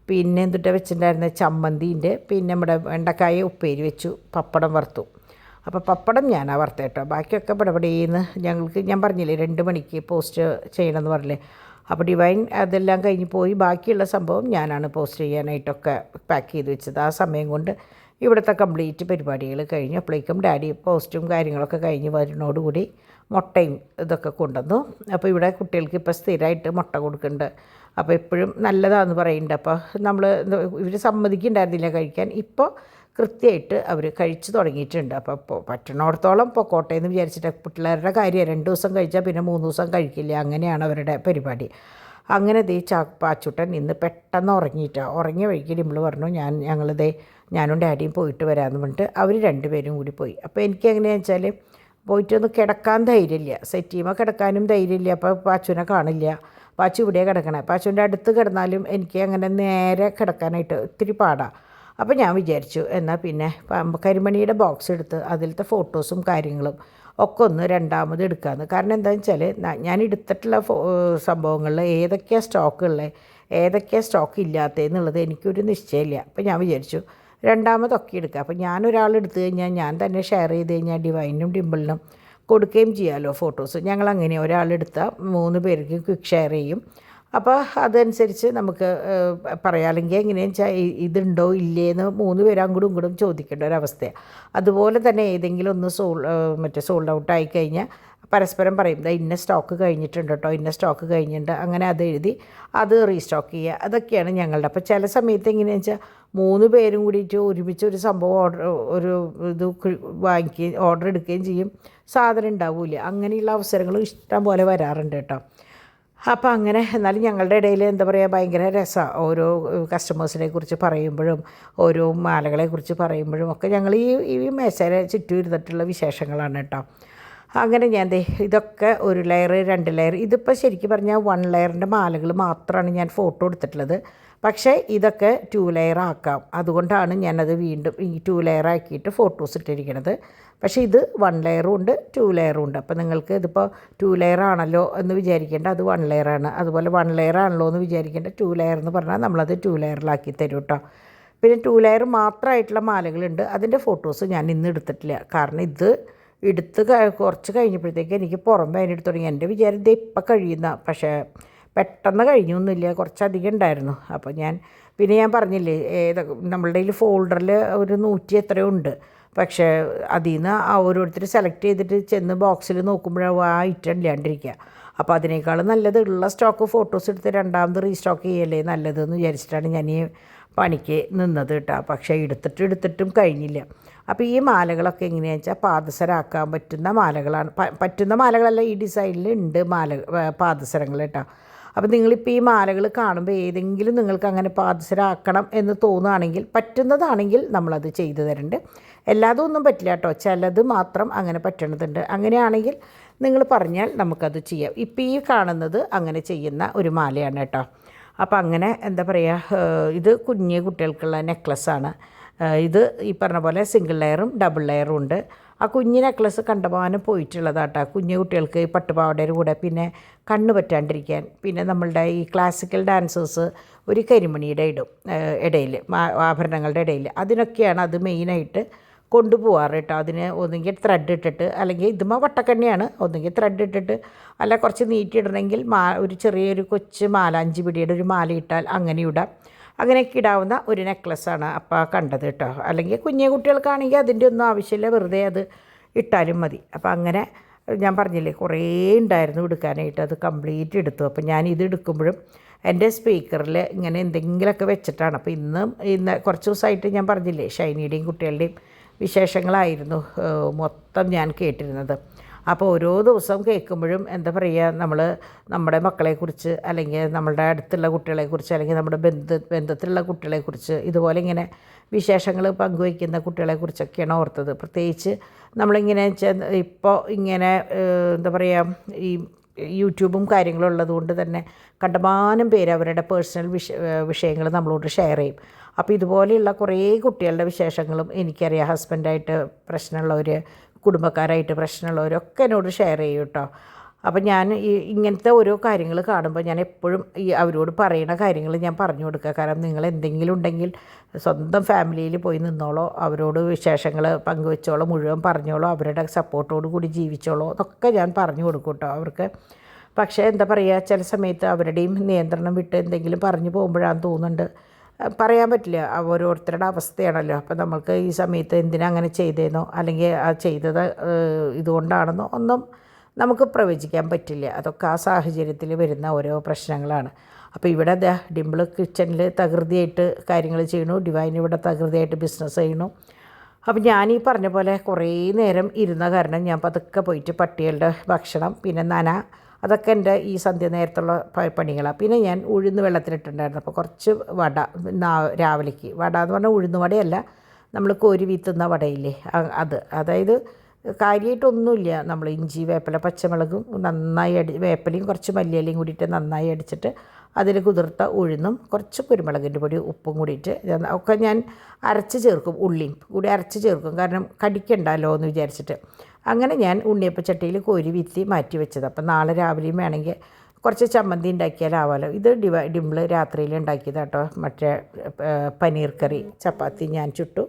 പിന്നെ എന്തിട്ടാ വെച്ചിട്ടുണ്ടായിരുന്നത് ചമ്മന്തിൻ്റെ, പിന്നെ നമ്മുടെ വെണ്ടക്കായ ഉപ്പേരി വെച്ചു, പപ്പടം വറുത്തു. അപ്പോൾ പപ്പടം ഞാനാണ് വറുത്തത് കേട്ടോ. ബാക്കിയൊക്കെ പടപടേന്ന് ഞങ്ങൾക്ക്, ഞാൻ പറഞ്ഞില്ലേ 2 മണിക്ക് പോസ്റ്റ് ചെയ്യണമെന്ന് പറഞ്ഞില്ലേ. അപ്പോൾ ഡിവൈൻ അതെല്ലാം കഴിഞ്ഞ് പോയി. ബാക്കിയുള്ള സംഭവം ഞാനാണ് പോസ്റ്റ് ചെയ്യാനായിട്ടൊക്കെ പാക്ക് ചെയ്ത് വെച്ചത്. ആ സമയം കൊണ്ട് ഇവിടുത്തെ കംപ്ലീറ്റ് പരിപാടികൾ കഴിഞ്ഞു. അപ്പോഴേക്കും ഡാഡി പോസ്റ്റും കാര്യങ്ങളൊക്കെ കഴിഞ്ഞ് വരുന്നതോടുകൂടി മുട്ടയും ഇതൊക്കെ കൊണ്ടുവന്നു. അപ്പോൾ ഇവിടെ കുട്ടികൾക്ക് ഇപ്പോൾ സ്ഥിരമായിട്ട് മുട്ട കൊടുക്കുന്നുണ്ട്. അപ്പോൾ എപ്പോഴും നല്ലതാണെന്ന് പറയുന്നുണ്ട്. അപ്പോൾ നമ്മൾ ഇവർ സമ്മതിക്കുന്നുണ്ടായിരുന്നില്ല കഴിക്കാൻ. ഇപ്പോൾ കൃത്യമായിട്ട് അവർ കഴിച്ച് തുടങ്ങിയിട്ടുണ്ട്. അപ്പോൾ പറ്റണോടത്തോളം പൊക്കോട്ടെ എന്ന് വിചാരിച്ചിട്ട്, പിള്ളേരുടെ കാര്യം 2 ദിവസം കഴിച്ചാൽ പിന്നെ 3 ദിവസം കഴിക്കില്ല, അങ്ങനെയാണ് അവരുടെ പരിപാടി. അങ്ങനെ പാച്ചുട്ടൻ ഇന്ന് പെട്ടെന്ന് ഉറങ്ങിയ വഴിക്ക് ഡിംപിൾ പറഞ്ഞു ഞാനും ഡാഡിയും പോയിട്ട് വരാമെന്ന് പറഞ്ഞിട്ട് അവർ 2 പേരും കൂടി പോയി. അപ്പോൾ എനിക്ക് എങ്ങനെയാണെന്ന് വെച്ചാൽ പോയിട്ടൊന്ന് കിടക്കാൻ ധൈര്യമില്ല, സെറ്റീമ കിടക്കാനും ധൈര്യമില്ല. അപ്പോൾ പാച്ചുവിനെ കാണില്ല. പാച്ചു ഇവിടെ കിടക്കണേ. പാച്ചുവിൻ്റെ അടുത്ത് കിടന്നാലും എനിക്ക് അങ്ങനെ നേരെ കിടക്കാനായിട്ട് ഒത്തിരി പാടാണ്. അപ്പോൾ ഞാൻ വിചാരിച്ചു എന്നാൽ പിന്നെ കരിമണിയുടെ ബോക്സ് എടുത്ത് അതിലത്തെ ഫോട്ടോസും കാര്യങ്ങളും ഒക്കെ ഒന്ന് രണ്ടാമത് എടുക്കാമെന്ന്. കാരണം എന്താണെന്ന് വെച്ചാൽ ഞാൻ എടുത്തിട്ടുള്ള സംഭവങ്ങളിൽ ഏതൊക്കെയാണ് സ്റ്റോക്കുള്ളത്, ഏതൊക്കെയാണ് സ്റ്റോക്ക് ഇല്ലാത്തതെന്നുള്ളത് എനിക്കൊരു നിശ്ചയമില്ല. അപ്പോൾ ഞാൻ വിചാരിച്ചു രണ്ടാമതൊക്കെ എടുക്കുക. അപ്പോൾ ഞാനൊരാൾ എടുത്തു കഴിഞ്ഞാൽ ഞാൻ തന്നെ ഷെയർ ചെയ്ത് കഴിഞ്ഞാൽ ഡിവൈനും ഡിംപിളിനും കൊടുക്കുകയും ചെയ്യാമല്ലോ ഫോട്ടോസ്. ഞങ്ങളങ്ങനെ ഒരാളെടുത്താൽ 3 പേർക്ക് ക്വിക്ക് ഷെയർ ചെയ്യും. അപ്പോൾ അതനുസരിച്ച് നമുക്ക് പറയാം. അല്ലെങ്കിൽ എങ്ങനെയാണെന്ന് വെച്ചാൽ ഇതുണ്ടോ ഇല്ലേന്ന് 3 പേരും അങ്ങോട്ടും ഇങ്ങോട്ടും ചോദിക്കേണ്ട ഒരവസ്ഥയാണ്. അതുപോലെ തന്നെ ഏതെങ്കിലും ഒന്ന് സോൾഡ് ഔട്ട് ആയിക്കഴിഞ്ഞാൽ പരസ്പരം പറയും ഇന്ന സ്റ്റോക്ക് കഴിഞ്ഞിട്ടുണ്ട് കേട്ടോ, ഇന്ന സ്റ്റോക്ക് കഴിഞ്ഞിട്ടുണ്ട്, അങ്ങനെ അത് എഴുതി അത് റീസ്റ്റോക്ക് ചെയ്യുക. അതൊക്കെയാണ് ഞങ്ങളുടെ. അപ്പോൾ ചില സമയത്ത് എങ്ങനെയാണെന്ന് വെച്ചാൽ 3 പേരും കൂടിയിട്ട് ഒരുമിച്ച് ഒരു സംഭവം ഇത് ഓർഡർ എടുക്കുകയും ചെയ്യും, സാധനം ഉണ്ടാവില്ല. അങ്ങനെയുള്ള അവസരങ്ങളും ഇഷ്ടം പോലെ വരാറുണ്ട് കേട്ടോ. അപ്പോൾ അങ്ങനെ എന്നാലും ഞങ്ങളുടെ ഇടയിൽ എന്താ പറയുക ഭയങ്കര രസമാണ്. ഓരോ കസ്റ്റമേഴ്സിനെ കുറിച്ച് പറയുമ്പോഴും ഓരോ മാലകളെക്കുറിച്ച് പറയുമ്പോഴും ഒക്കെ ഞങ്ങൾ ഈ മേശയിലെ ചുറ്റും ഇരുന്നിട്ടുള്ള വിശേഷങ്ങളാണ് കേട്ടോ. അങ്ങനെ ഞാൻ ഇതൊക്കെ 1 ലെയർ 2 ലെയർ, ഇതിപ്പോൾ ശരിക്കും പറഞ്ഞാൽ 1 ലെയറിൻ്റെ മാലകൾ മാത്രമാണ് ഞാൻ ഫോട്ടോ എടുത്തിട്ടുള്ളത്. പക്ഷേ ഇതൊക്കെ 2 ലെയർ ആക്കാം. അതുകൊണ്ടാണ് ഞാനത് വീണ്ടും ഈ 2 ലെയർ ആക്കിയിട്ട് ഫോട്ടോസ് ഇട്ടിരിക്കുന്നത്. പക്ഷേ ഇത് 1 ലെയറും ഉണ്ട് 2 ലെയറും ഉണ്ട്. അപ്പോൾ നിങ്ങൾക്ക് ഇതിപ്പോൾ 2 ലെയർ ആണല്ലോ എന്ന് വിചാരിക്കേണ്ട, അത് 1 ലെയറാണ്. അതുപോലെ 1 ലെയർ ആണല്ലോ എന്ന് വിചാരിക്കേണ്ട 2 ലെയർ എന്ന് പറഞ്ഞാൽ നമ്മളത് 2 ലെയറിലാക്കി തരും കേട്ടോ. പിന്നെ 2 ലെയർ മാത്രമായിട്ടുള്ള മാലകളുണ്ട്. അതിൻ്റെ ഫോട്ടോസ് ഞാൻ ഇന്ന് എടുത്തിട്ടില്ല. കാരണം ഇത് എടുത്ത് കുറച്ച് കഴിഞ്ഞപ്പോഴത്തേക്ക് എനിക്ക് പുറം വേദന തുടങ്ങി. എൻ്റെ വിചാരം ഇത് ഇപ്പം കഴിയുന്ന, പക്ഷേ പെട്ടെന്ന് കഴിഞ്ഞൊന്നുമില്ല, കുറച്ചധികം ഉണ്ടായിരുന്നു. അപ്പോൾ പിന്നെ ഞാൻ പറഞ്ഞില്ലേ നമ്മളുടെ കയ്യിൽ ഫോൾഡറിൽ ഒരു 100 എത്രയോ ഉണ്ട്. പക്ഷേ അതിൽ നിന്ന് ഓരോരുത്തർ സെലക്ട് ചെയ്തിട്ട് ചെന്ന് ബോക്സിൽ നോക്കുമ്പോഴാണ് ആ ഐറ്റം ഇല്ലാണ്ടിരിക്കുക. അപ്പോൾ അതിനേക്കാളും നല്ലത് ഉള്ള സ്റ്റോക്ക് ഫോട്ടോസ് എടുത്ത് രണ്ടാമത് റീസ്റ്റോക്ക് ചെയ്യല്ലേ നല്ലതെന്ന് വിചാരിച്ചിട്ടാണ് ഞാൻ ഈ പണിക്ക് നിന്നത് കേട്ടോ. പക്ഷേ എടുത്തിട്ടും കഴിഞ്ഞില്ല. അപ്പോൾ ഈ മാലകളൊക്കെ എങ്ങനെയാണെന്ന് വെച്ചാൽ പാദസരമാക്കാൻ പറ്റുന്ന മാലകളാണ്. പറ്റുന്ന മാലകളല്ല, ഈ ഡിസൈനിൽ ഉണ്ട് പാദസരങ്ങൾ കേട്ടോ. അപ്പോൾ നിങ്ങളിപ്പോൾ ഈ മാലകൾ കാണുമ്പോൾ ഏതെങ്കിലും നിങ്ങൾക്ക് അങ്ങനെ പാദസരമാക്കണം എന്ന് തോന്നുകയാണെങ്കിൽ, പറ്റുന്നതാണെങ്കിൽ നമ്മളത് ചെയ്തു തരുന്നുണ്ട്. എല്ലാതും ഒന്നും പറ്റില്ല കേട്ടോ, ചിലത് മാത്രം അങ്ങനെ പറ്റണതുണ്ട്. അങ്ങനെയാണെങ്കിൽ നിങ്ങൾ പറഞ്ഞാൽ നമുക്കത് ചെയ്യാം. ഇപ്പോൾ ഈ കാണുന്നത് അങ്ങനെ ചെയ്യുന്ന ഒരു മാലയാണ് കേട്ടോ. അപ്പോൾ അങ്ങനെ എന്താ പറയുക, ഇത് കുഞ്ഞു കുട്ടികൾക്കുള്ള നെക്ലസ്സാണ്. ഇത് ഈ പറഞ്ഞ പോലെ സിംഗിൾ ലെയറും ഡബിൾ ലെയറും ഉണ്ട്. ആ കുഞ്ഞു നെക്ലസ് കണ്ടമാനം പോയിട്ടുള്ളതാട്ടോ. കുഞ്ഞു കുട്ടികൾക്ക് പട്ടുപാവാടയുടെ കൂടെ പിന്നെ കണ്ണ് പറ്റാണ്ടിരിക്കാൻ, പിന്നെ നമ്മളുടെ ഈ ക്ലാസിക്കൽ ഡാൻസേഴ്സ് ഒരു കരിമണിയുടെ ഇടയിൽ ആഭരണങ്ങളുടെ ഇടയിൽ അതിനൊക്കെയാണ് അത് മെയിനായിട്ട് കൊണ്ടുപോകാറ് കേട്ടോ. അതിന് ഒന്നുകിൽ ത്രെഡ് ഇട്ടിട്ട്, അല്ലെങ്കിൽ ഇതുമ്മ വട്ടക്കണ്ണിയാണ്, ഒന്നുകിൽ ത്രെഡ് ഇട്ടിട്ട്, അല്ല കുറച്ച് നീട്ടിയിടണമെങ്കിൽ ഒരു ചെറിയൊരു കൊച്ചു മാല 5 പിടിയുടെ ഒരു മാല ഇട്ടാൽ അങ്ങനെ ഇടാം. അങ്ങനെയൊക്കെ ഇടാവുന്ന ഒരു നെക്ലസ്സാണ് അപ്പോൾ കണ്ടത് കേട്ടോ. അല്ലെങ്കിൽ കുഞ്ഞു കുട്ടികൾക്കാണെങ്കിൽ അതിൻ്റെ ഒന്നും ആവശ്യമില്ല, വെറുതെ അത് ഇട്ടാലും മതി. അപ്പോൾ അങ്ങനെ ഞാൻ പറഞ്ഞില്ലേ കുറേ ഉണ്ടായിരുന്നു എടുക്കാനായിട്ട്, അത് കംപ്ലീറ്റ് എടുത്തു. അപ്പോൾ ഞാൻ ഇത് എടുക്കുമ്പോഴും എൻ്റെ സ്പീക്കറിൽ ഇങ്ങനെ എന്തെങ്കിലുമൊക്കെ വെച്ചിട്ടാണ്. അപ്പോൾ ഇന്ന് കുറച്ച് ദിവസമായിട്ട് ഞാൻ പറഞ്ഞില്ലേ ഷൈനിയുടെയും കുട്ടികളുടെയും വിശേഷങ്ങളായിരുന്നു മൊത്തം ഞാൻ കേട്ടിരുന്നത്. അപ്പോൾ ഓരോ ദിവസവും കേൾക്കുമ്പോഴും എന്താ പറയുക, നമ്മുടെ മക്കളെക്കുറിച്ച്, അല്ലെങ്കിൽ നമ്മളുടെ അടുത്തുള്ള കുട്ടികളെക്കുറിച്ച്, അല്ലെങ്കിൽ നമ്മുടെ ബന്ധത്തിലുള്ള കുട്ടികളെക്കുറിച്ച്, ഇതുപോലെ ഇങ്ങനെ വിശേഷങ്ങൾ പങ്കുവയ്ക്കുന്ന കുട്ടികളെക്കുറിച്ചൊക്കെയാണ് ഓർത്തത്. പ്രത്യേകിച്ച് നമ്മളിങ്ങനെ ഇപ്പോൾ ഇങ്ങനെ എന്താ പറയുക, ഈ യൂട്യൂബും കാര്യങ്ങളും ഉള്ളതുകൊണ്ട് തന്നെ കണ്ടമാനം പേര് അവരുടെ പേഴ്സണൽ വിഷയങ്ങൾ നമ്മളോട് ഷെയർ ചെയ്യും. അപ്പോൾ ഇതുപോലെയുള്ള കുറേ കുട്ടികളുടെ വിശേഷങ്ങളും എനിക്കറിയാം. ഹസ്ബൻഡായിട്ട് പ്രശ്നമുള്ളവർ, കുടുംബക്കാരായിട്ട് പ്രശ്നമുള്ളവരൊക്കെ എന്നോട് ഷെയർ ചെയ്യും കേട്ടോ. അപ്പം ഞാൻ ഇങ്ങനത്തെ ഓരോ കാര്യങ്ങൾ കാണുമ്പോൾ ഞാൻ എപ്പോഴും അവരോട് പറയുന്ന കാര്യങ്ങൾ ഞാൻ പറഞ്ഞു കൊടുക്കുക. കാരണം നിങ്ങൾ എന്തെങ്കിലും ഉണ്ടെങ്കിൽ സ്വന്തം ഫാമിലിയിൽ പോയി നിന്നോളോ, അവരോട് വിശേഷങ്ങൾ പങ്കുവെച്ചോളോ, മുഴുവൻ പറഞ്ഞോളോ, അവരുടെ സപ്പോർട്ടോട് കൂടി ജീവിച്ചോളോ എന്നൊക്കെ ഞാൻ പറഞ്ഞു കൊടുക്കും കേട്ടോ അവർക്ക്. പക്ഷേ എന്താ പറയുക, ചില സമയത്ത് അവരുടെയും നിയന്ത്രണം വിട്ട് എന്തെങ്കിലും പറഞ്ഞു പോകുമ്പോഴാണെന്ന് തോന്നുന്നുണ്ട്. പറയാൻ പറ്റില്ല, ഓരോരുത്തരുടെ അവസ്ഥയാണല്ലോ. അപ്പോൾ നമ്മൾക്ക് ഈ സമയത്ത് എന്തിനാ അങ്ങനെ ചെയ്തതെന്നോ അല്ലെങ്കിൽ ആ ചെയ്തത് ഇതുകൊണ്ടാണെന്നോ ഒന്നും നമുക്ക് പ്രവചിക്കാൻ പറ്റില്ല. അതൊക്കെ ആ സാഹചര്യത്തിൽ വരുന്ന ഓരോ പ്രശ്നങ്ങളാണ്. അപ്പോൾ ഇവിടെ ഡിംപിൾ കിച്ചണിൽ തകൃതിയായിട്ട് കാര്യങ്ങൾ ചെയ്യണു, ഡിവൈൻ ഇവിടെ തകൃതിയായിട്ട് ബിസിനസ് ചെയ്യണു. അപ്പോൾ ഞാൻ ഈ പറഞ്ഞ പോലെ കുറേ നേരം ഇരുന്ന കാരണം ഞാൻ പതുക്കെ പോയിട്ട് പട്ടികളുടെ ഭക്ഷണം, പിന്നെ അതൊക്കെ എൻ്റെ ഈ സന്ധ്യ നേരത്തുള്ള പണികളാണ്. പിന്നെ ഞാൻ ഉഴുന്ന് വെള്ളത്തിലിട്ടുണ്ടായിരുന്നു. അപ്പോൾ കുറച്ച് വട രാവിലേക്ക്, വട എന്ന് പറഞ്ഞാൽ ഉഴുന്ന് വടയല്ല, നമ്മൾ കോരി വീത്തുന്ന വടയില്ലേ അത്. അതായത് കാര്യമായിട്ടൊന്നുമില്ല, നമ്മൾ ഇഞ്ചി, വേപ്പില, പച്ചമുളകും നന്നായി വേപ്പിലയും കുറച്ച് മല്ലിയിലയും കൂടിയിട്ട് നന്നായി അടിച്ചിട്ട് അതിൽ കുതിർത്ത ഉഴുന്നും കുറച്ച് കുരുമുളകിൻ്റെ പൊടി, ഉപ്പും കൂടിയിട്ട് ഒക്കെ ഞാൻ അരച്ച് ചേർക്കും. ഉള്ളിയും കൂടി അരച്ച് ചേർക്കും, കാരണം കടിക്കണ്ടല്ലോ എന്ന് വിചാരിച്ചിട്ട്. അങ്ങനെ ഞാൻ ഉണ്ണിയപ്പച്ചട്ടിയിൽ കോരി വീത്തി മാറ്റി വെച്ചത്. അപ്പം നാളെ രാവിലെയും വേണമെങ്കിൽ കുറച്ച് ചമ്മന്തി ഉണ്ടാക്കിയാലാവാമല്ലോ. ഇത് ഡിംപിൾ രാത്രിയിൽ ഉണ്ടാക്കിയതാണ് കേട്ടോ. മറ്റേ പനീർ കറി, ചപ്പാത്തി ഞാൻ ചുട്ടു.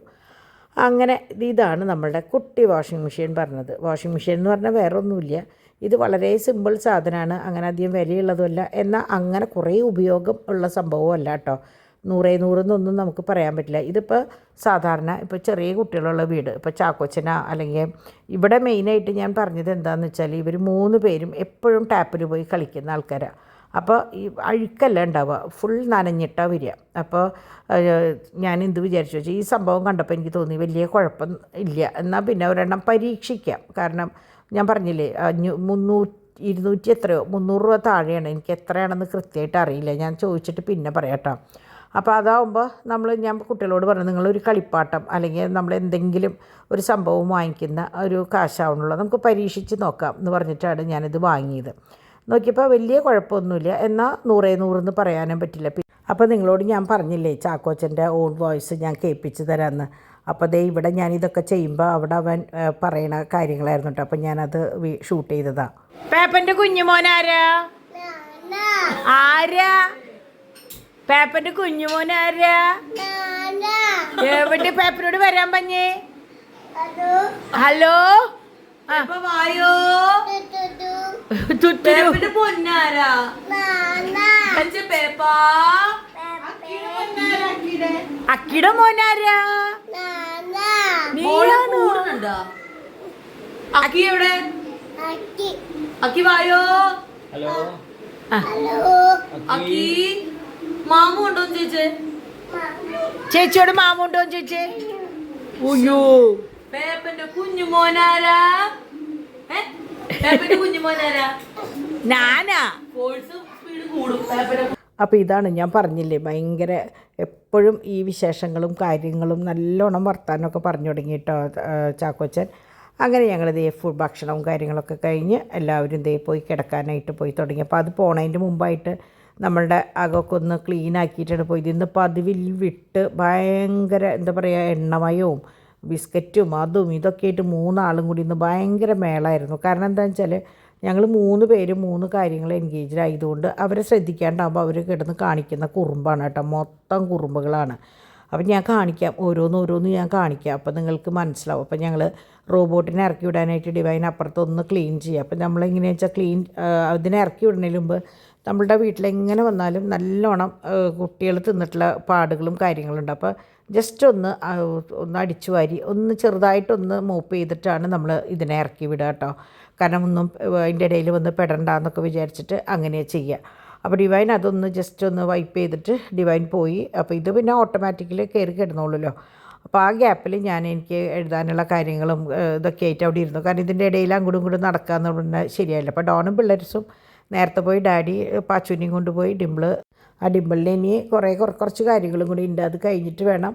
അങ്ങനെ ഇതാണ് നമ്മളുടെ കുട്ടി വാഷിംഗ് മെഷീൻ പറഞ്ഞത്. വാഷിംഗ് മെഷീൻ എന്ന് പറഞ്ഞാൽ വേറെ ഒന്നുമില്ല, ഇത് വളരെ സിമ്പിൾ സാധനമാണ്. അങ്ങനെ അധികം വിലയുള്ളതുമല്ല, എന്നാൽ അങ്ങനെ കുറേ ഉപയോഗം ഉള്ള സംഭവമല്ല കേട്ടോ. 100 എന്നൊന്നും നമുക്ക് പറയാൻ പറ്റില്ല. ഇതിപ്പോൾ സാധാരണ ഇപ്പോൾ ചെറിയ കുട്ടികളുള്ള വീട്, ഇപ്പോൾ ചാക്കോച്ചന അല്ലെങ്കിൽ ഇവിടെ മെയിനായിട്ട് ഞാൻ പറഞ്ഞത് എന്താണെന്ന് വെച്ചാൽ ഇവർ 3 പേരും എപ്പോഴും ടാപ്പിൽ പോയി കളിക്കുന്ന ആൾക്കാരാണ്. അപ്പോൾ ഈ അഴുക്കല്ല ഉണ്ടാവുക, ഫുൾ നനഞ്ഞിട്ടാണ് വരിക. അപ്പോൾ ഞാൻ എന്ത് വിചാരിച്ചു വെച്ചാൽ ഈ സംഭവം കണ്ടപ്പോൾ എനിക്ക് തോന്നി വലിയ കുഴപ്പം ഇല്ല, എന്നാൽ പിന്നെ ഒരെണ്ണം പരീക്ഷിക്കാം. കാരണം ഞാൻ പറഞ്ഞില്ലേ 200 എത്രയോ 300 രൂപ താഴെയാണ്. എനിക്ക് എത്രയാണെന്ന് കൃത്യമായിട്ട് അറിയില്ല, ഞാൻ ചോദിച്ചിട്ട് പിന്നെ പറയാം കേട്ടോ. അപ്പോൾ അതാവുമ്പോൾ ഞാൻ കുട്ടികളോട് പറഞ്ഞു, നിങ്ങളൊരു കളിപ്പാട്ടം അല്ലെങ്കിൽ നമ്മൾ എന്തെങ്കിലും ഒരു സംഭവം വാങ്ങിക്കുന്ന ഒരു കാശാവണുള്ളൂ, നമുക്ക് പരീക്ഷിച്ച് നോക്കാം എന്ന് പറഞ്ഞിട്ടാണ് ഞാനിത് വാങ്ങിയത്. നോക്കിയപ്പോൾ വലിയ കുഴപ്പമൊന്നുമില്ല, എന്നാൽ 100 എന്ന് പറയാനും പറ്റില്ല. അപ്പോൾ നിങ്ങളോട് ഞാൻ പറഞ്ഞില്ലേ ചാക്കോച്ചൻ്റെ ഓൺ വോയിസ് ഞാൻ കേൾപ്പിച്ച് തരാമെന്ന്. അപ്പോൾ ദേ ഇവിടെ ഞാനിതൊക്കെ ചെയ്യുമ്പോൾ അവിടെ അവൻ പറയണ കാര്യങ്ങളായിരുന്നു കേട്ടോ. അപ്പോൾ ഞാനത് ഷൂട്ട് ചെയ്തതാണ്. പേപ്പൻ്റെ കുഞ്ഞുമോനാരാ? ആരാ പേപ്പൻ്റെ കുഞ്ഞുമോനാരാ? എവിടെ പേപ്പറിനോട് വരാൻ പറഞ്ഞേ? ഹലോ വായോ പൊന്നാരാ? അക്കിയുടെ മോനാരാ? അക്കി എവിടെ? അക്കി വായോ. അക്കി മാമു ഉണ്ടോ ചേച്ചേ? ചേച്ചിയോട് മാമു ഉണ്ടോ ചേച്ചേ? അയ്യോ പേപ്പന്റെ കുഞ്ഞുമോനാരാ? പേപ്പന്റെ കുഞ്ഞുമോനാരാ? ഞാനാ. അപ്പോൾ ഇതാണ് ഞാൻ പറഞ്ഞില്ലേ, ഭയങ്കര എപ്പോഴും ഈ വിശേഷങ്ങളും കാര്യങ്ങളും നല്ലോണം വർത്താനമൊക്കെ പറഞ്ഞു തുടങ്ങി കേട്ടോ ചാക്കോച്ചൻ. അങ്ങനെ ഞങ്ങൾ ഭക്ഷണവും കാര്യങ്ങളൊക്കെ കഴിഞ്ഞ് എല്ലാവരും പോയി കിടക്കാനായിട്ട് പോയി തുടങ്ങി. അപ്പോൾ അത് പോണതിൻ്റെ മുമ്പായിട്ട് നമ്മളുടെ അകമൊക്കെ ഒന്ന് ക്ലീൻ ആക്കിയിട്ടാണ് പോയത്. ഇന്ന് പതിവിൽ വിട്ട് ഭയങ്കര എന്താ പറയുക, എണ്ണമയവും ബിസ്ക്കറ്റും അതും ഇതൊക്കെ ആയിട്ട് 3 ആളും കൂടി ഇന്ന് ഭയങ്കര മേളായിരുന്നു. കാരണം എന്താണെന്ന് വെച്ചാൽ ഞങ്ങൾ 3 പേരും 3 കാര്യങ്ങൾ എൻഗേജ്ഡ് ആയതുകൊണ്ട് അവരെ ശ്രദ്ധിക്കാണ്ടാകുമ്പോൾ അവർ കിടന്ന് കാണിക്കുന്ന കുറുമ്പാണ് കേട്ടോ, മൊത്തം കുറുമ്പുകളാണ്. അപ്പം ഞാൻ കാണിക്കാം, ഓരോന്ന് ഞാൻ കാണിക്കാം, അപ്പോൾ നിങ്ങൾക്ക് മനസ്സിലാവും. അപ്പോൾ ഞങ്ങൾ റോബോട്ടിനെ ഇറക്കി വിടാനായിട്ട് ഡിവൈൻ അപ്പുറത്തൊന്ന് ക്ലീൻ ചെയ്യുക. അപ്പോൾ നമ്മളെങ്ങനെയാണെന്ന് വെച്ചാൽ അതിനെ ഇറക്കി വിടുന്നതിന് മുമ്പ് നമ്മളുടെ വീട്ടിലെങ്ങനെ വന്നാലും നല്ലോണം കുട്ടികൾ തിന്നിട്ടുള്ള പാടുകളും കാര്യങ്ങളുണ്ട്. അപ്പോൾ ജസ്റ്റ് ഒന്ന് അടിച്ചു വാരി ഒന്ന് ചെറുതായിട്ടൊന്ന് മോപ്പ് ചെയ്തിട്ടാണ് നമ്മൾ ഇതിനെ ഇറക്കി വിടുക കേട്ടോ. കാരണം ഒന്നും അതിൻ്റെ ഇടയിൽ വന്ന് പെടണ്ടെന്നൊക്കെ വിചാരിച്ചിട്ട് അങ്ങനെ ചെയ്യുക. അപ്പോൾ ഡിവൈൻ അതൊന്ന് ജസ്റ്റ് ഒന്ന് വൈപ്പ് ചെയ്തിട്ട് ഡിവൈൻ പോയി. അപ്പോൾ ഇത് പിന്നെ ഓട്ടോമാറ്റിക്കലി കയറി കിടന്നോളൂല്ലോ. അപ്പോൾ ആ ഗ്യാപ്പിൽ എനിക്ക് എഴുതാനുള്ള കാര്യങ്ങളും ഇതൊക്കെ ആയിട്ട് അവിടെ ഇരുന്നു. കാരണം ഇതിൻ്റെ ഇടയിൽ അങ്ങോട്ടും ഇങ്ങോട്ടും നടക്കാമെന്ന് പറഞ്ഞാൽ ശരിയായില്ല. അപ്പോൾ ഡോണും പിള്ളേർസും നേരത്തെ പോയി ഡാഡി പാച്ചുവിനെയും കൊണ്ടുപോയി ഡിംപിളിന് ഇനി കുറച്ച് കാര്യങ്ങളും കൂടി ഉണ്ട്. അത് കഴിഞ്ഞിട്ട് വേണം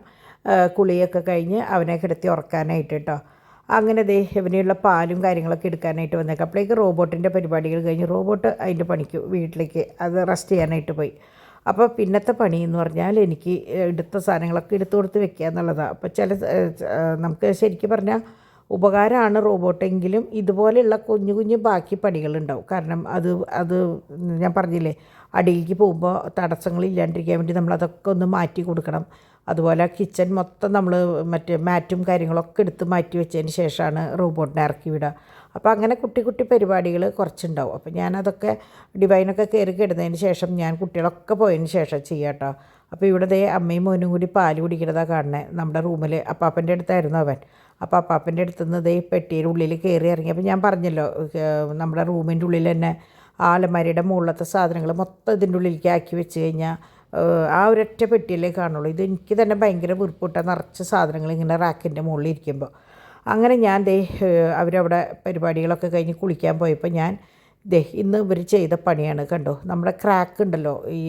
കുളിയൊക്കെ കഴിഞ്ഞ് അവനെ കിടത്തി ഉറക്കാനായിട്ട് കേട്ടോ. അങ്ങനെ ദേ ഇവനെയുള്ള പാലും കാര്യങ്ങളൊക്കെ എടുക്കാനായിട്ട് വന്നേക്കാം. അപ്പോഴേക്ക് റോബോട്ടിൻ്റെ പരിപാടികൾ കഴിഞ്ഞ് റോബോട്ട് അതിൻ്റെ പണിക്ക് വീട്ടിലേക്ക് അത് റെസ്റ്റ് ചെയ്യാനായിട്ട് പോയി. അപ്പോൾ പിന്നത്തെ പണി എന്ന് പറഞ്ഞാൽ എനിക്ക് എടുത്ത സാധനങ്ങളൊക്കെ എടുത്തു കൊടുത്ത് വെക്കുക എന്നുള്ളതാണ്. അപ്പോൾ നമുക്ക് ശരിക്കും പറഞ്ഞാൽ ഉപകാരമാണ് റോബോട്ടെങ്കിലും ഇതുപോലെയുള്ള കുഞ്ഞു കുഞ്ഞു ബാക്കി പണികളുണ്ടാവും. കാരണം അത് ഞാൻ പറഞ്ഞില്ലേ, അടിയിലേക്ക് പോകുമ്പോൾ തടസ്സങ്ങളില്ലാണ്ടിരിക്കാൻ വേണ്ടി നമ്മളതൊക്കെ ഒന്ന് മാറ്റി കൊടുക്കണം. അതുപോലെ കിച്ചൺ മൊത്തം നമ്മൾ മാറ്റും കാര്യങ്ങളൊക്കെ എടുത്ത് മാറ്റി വെച്ചതിന് ശേഷമാണ് റോബോട്ടിനെ ഇറക്കി വിടുക. അപ്പോൾ അങ്ങനെ കുട്ടി കുട്ടി പരിപാടികൾ കുറച്ചുണ്ടാവും. അപ്പോൾ ഞാനതൊക്കെ ഡിവൈനൊക്കെ കയറി കിടന്നതിന് ശേഷം ഞാൻ കുട്ടികളൊക്കെ പോയതിന് ശേഷം ചെയ്യാം കേട്ടോ. അപ്പോൾ ഇവിടെ ദേ അമ്മയും മോനും കൂടി പാല് കുടിക്കുന്നതാണ് കാണുന്നത്. നമ്മുടെ റൂമിൽ അപ്പാപ്പൻ്റെ അടുത്തായിരുന്നു അവൻ. അപ്പോൾ അപ്പാപ്പൻ്റെ അടുത്ത് നിന്ന് ദേ പെട്ടിയുടെ ഉള്ളിൽ കയറി ഇറങ്ങി. അപ്പോൾ ഞാൻ പറഞ്ഞല്ലോ, നമ്മുടെ റൂമിൻ്റെ ഉള്ളിൽ തന്നെ ആലമാരിയുടെ മുകളിലത്തെ സാധനങ്ങൾ മൊത്തം ഇതിൻ്റെ ഉള്ളിലേക്ക് ആക്കി വെച്ച് കഴിഞ്ഞാൽ ആ ഒരൊറ്റ പെട്ടിയല്ലേ കാണുള്ളൂ. ഇത് എനിക്ക് തന്നെ ഭയങ്കര വീർപ്പിട്ട നിറച്ച് സാധനങ്ങൾ ഇങ്ങനെ റാക്കിൻ്റെ മുകളിൽ ഇരിക്കുമ്പോൾ. അങ്ങനെ ഞാൻ അവരവിടെ പരിപാടികളൊക്കെ കഴിഞ്ഞ് കുളിക്കാൻ പോയപ്പോൾ ഞാൻ ഇന്ന് ഇവർ ചെയ്ത പണിയാണ് കണ്ടോ. നമ്മുടെ ക്രാക്ക് ഉണ്ടല്ലോ, ഈ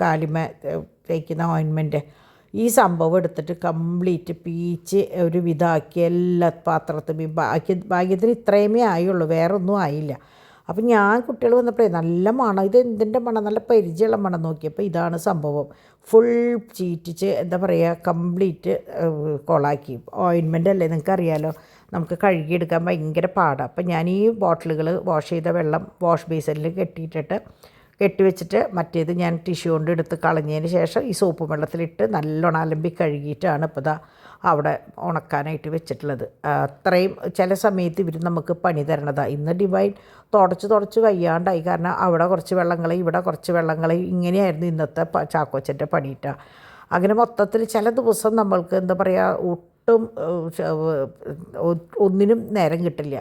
കാലിമ തേക്കുന്ന ഓയിൻമെൻറ്റ്, ഈ സംഭവം എടുത്തിട്ട് കംപ്ലീറ്റ് പീച്ച് ഒരു വിധമാക്കി എല്ലാ പാത്രത്തിലും ഭാഗ്യത്തിന് ഇത്രയുമേ ആയുള്ളൂ, വേറൊന്നും ആയില്ല. അപ്പം ഞാൻ കുട്ടികൾ വന്നപ്പോഴേ നല്ല മണം, ഇത് എന്തിൻ്റെ മണം, നല്ല പരിചയമുള്ള മണം നോക്കിയപ്പോൾ ഇതാണ് സംഭവം. ഫുൾ ചീറ്റിച്ച് എന്താ പറയുക, കംപ്ലീറ്റ് കൊളാക്കി. ഓയിൻമെൻ്റ് അല്ലേ, നിങ്ങൾക്കറിയാലോ, നമുക്ക് കഴുകിയെടുക്കാൻ ഭയങ്കര പാടാണ്. അപ്പം ഞാൻ ഈ ബോട്ടിലുകൾ വാഷ് ചെയ്ത വെള്ളം വാഷ് ബേസിനിൽ കെട്ടിവെച്ചിട്ട് മറ്റേത് ഞാൻ ടിഷ്യൂ കൊണ്ട് എടുത്ത് കളഞ്ഞതിന് ശേഷം ഈ സോപ്പ് വെള്ളത്തിലിട്ട് നല്ലോണം അലമ്പി കഴുകിയിട്ടാണ് ഇപ്പോൾ അവിടെ ഉണക്കാനായിട്ട് വെച്ചിട്ടുള്ളത്. അത്രയും ചില സമയത്ത് ഇവർ നമുക്ക് പണി തരണതാണ്. ഇന്ന് ഡിവൈൻ തുടച്ച് വയ്യാണ്ടായി. കാരണം അവിടെ കുറച്ച് വെള്ളങ്ങളെ ഇവിടെ കുറച്ച് വെള്ളങ്ങളെ ഇങ്ങനെയായിരുന്നു ഇന്നത്തെ ചാക്കോച്ചൻ്റെ പണിയിട്ട. അങ്ങനെ മൊത്തത്തിൽ ചില ദിവസം നമ്മൾക്ക് എന്താ പറയുക, ഒട്ടും ഒന്നിനും നേരം കിട്ടില്ല.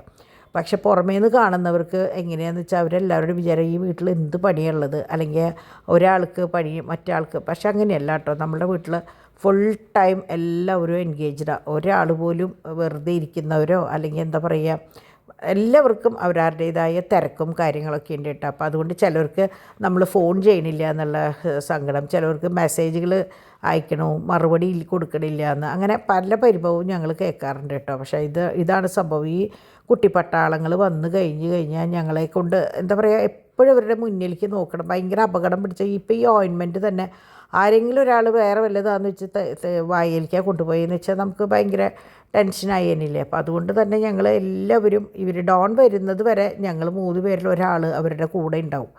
പക്ഷെ പുറമേ നിന്ന് കാണുന്നവർക്ക് എങ്ങനെയാണെന്ന് വെച്ചാൽ അവരെല്ലാവരുടെയും വിചാരം ഈ വീട്ടിൽ എന്ത് പണിയുള്ളത്, അല്ലെങ്കിൽ ഒരാൾക്ക് പണി മറ്റാൾക്ക്. പക്ഷെ അങ്ങനെയല്ല കേട്ടോ. നമ്മുടെ വീട്ടിൽ ഫുൾ ടൈം എല്ലാവരും എൻഗേജ്ഡാണ്. ഒരാൾ പോലും വെറുതെ ഇരിക്കുന്നവരോ അല്ലെങ്കിൽ എന്താ പറയുക, എല്ലാവർക്കും അവരവരുടേതായ തിരക്കും കാര്യങ്ങളൊക്കെ ഉണ്ട് കേട്ടോ. അപ്പോൾ അതുകൊണ്ട് ചിലർക്ക് നമ്മൾ ഫോൺ ചെയ്യണില്ല എന്നുള്ള സങ്കടം, ചിലവർക്ക് മെസ്സേജുകൾ അയക്കണോ മറുപടി കൊടുക്കണില്ല എന്ന്, അങ്ങനെ പല പരിഭവവും ഞങ്ങൾ കേൾക്കാറുണ്ട് കേട്ടോ. പക്ഷേ ഇതാണ് സംഭവം. ഈ കുട്ടിപ്പട്ടാളങ്ങൾ വന്നു കഴിഞ്ഞാൽ ഞങ്ങളെ കൊണ്ട് എന്താ പറയുക, എപ്പോഴും അവരുടെ മുന്നിലേക്ക് നോക്കണം. ഭയങ്കര അപകടം പിടിച്ച ഇപ്പോൾ ഈ ഓയിൻമെൻറ്റ് തന്നെ ആരെങ്കിലും ഒരാൾ വേറെ വല്ലതാന്ന് വെച്ച് വായിലേക്കാണ് കൊണ്ടുപോയെന്ന് വെച്ചാൽ നമുക്ക് ഭയങ്കര ടെൻഷനായി തന്നെയില്ലേ. അപ്പോൾ അതുകൊണ്ട് തന്നെ ഞങ്ങൾ എല്ലാവരും ഇവർ ഡോൺ വരുന്നത് വരെ ഞങ്ങൾ 3 പേരിൽ ഒരാൾ അവരുടെ കൂടെ ഉണ്ടാവും.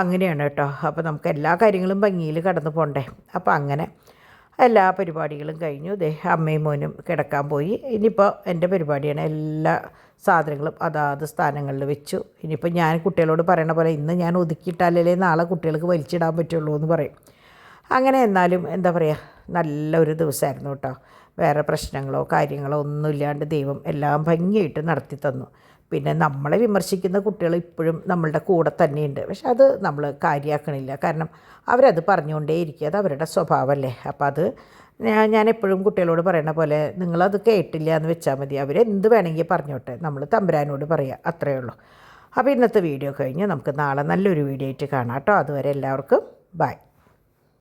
അങ്ങനെയാണ് കേട്ടോ. അപ്പോൾ നമുക്ക് എല്ലാ കാര്യങ്ങളും ഭംഗിയിൽ കടന്നു പോകണ്ടേ. അപ്പോൾ അങ്ങനെ എല്ലാ പരിപാടികളും കഴിഞ്ഞു. അമ്മയും മോനും കിടക്കാൻ പോയി. ഇനിയിപ്പോൾ എൻ്റെ പരിപാടിയാണ്. എല്ലാ സാധനങ്ങളും അതാത് സ്ഥാനങ്ങളിൽ വെച്ചു. ഇനിയിപ്പോൾ ഞാൻ കുട്ടികളോട് പറയണ പോലെ ഇന്ന് ഞാൻ ഒതുക്കിയിട്ടാലേ നാളെ കുട്ടികൾക്ക് വലിച്ചിടാൻ പറ്റുള്ളൂ എന്ന് പറയും. അങ്ങനെ എന്നാലും എന്താ പറയുക, നല്ലൊരു ദിവസമായിരുന്നു കേട്ടോ. വേറെ പ്രശ്നങ്ങളോ കാര്യങ്ങളോ ഒന്നുമില്ലാണ്ട് ദൈവം എല്ലാം ഭംഗിയായിട്ട് നടത്തി തന്നു. പിന്നെ നമ്മളെ വിമർശിക്കുന്ന കുട്ടികൾ ഇപ്പോഴും നമ്മളുടെ കൂടെ തന്നെയുണ്ട്. പക്ഷെ അത് നമ്മൾ കാര്യമാക്കണില്ല. കാരണം അവരത് പറഞ്ഞുകൊണ്ടേയിരിക്കുക, അത് അവരുടെ സ്വഭാവമല്ലേ. അപ്പോൾ അത് ഞാൻ എപ്പോഴും കുട്ടികളോട് പറയണ പോലെ നിങ്ങളത് കേട്ടില്ല എന്ന് വെച്ചാൽ മതി. അവരെന്ത് വേണമെങ്കിൽ പറഞ്ഞോട്ടെ, നമ്മൾ തമ്പുരാനോട് പറയുക, അത്രയേ ഉള്ളൂ. അപ്പോൾ ഇന്നത്തെ വീഡിയോ കഴിഞ്ഞ് നമുക്ക് നാളെ നല്ലൊരു വീഡിയോ ആയിട്ട് കാണാം കേട്ടോ. അതുവരെ എല്ലാവർക്കും ബൈ.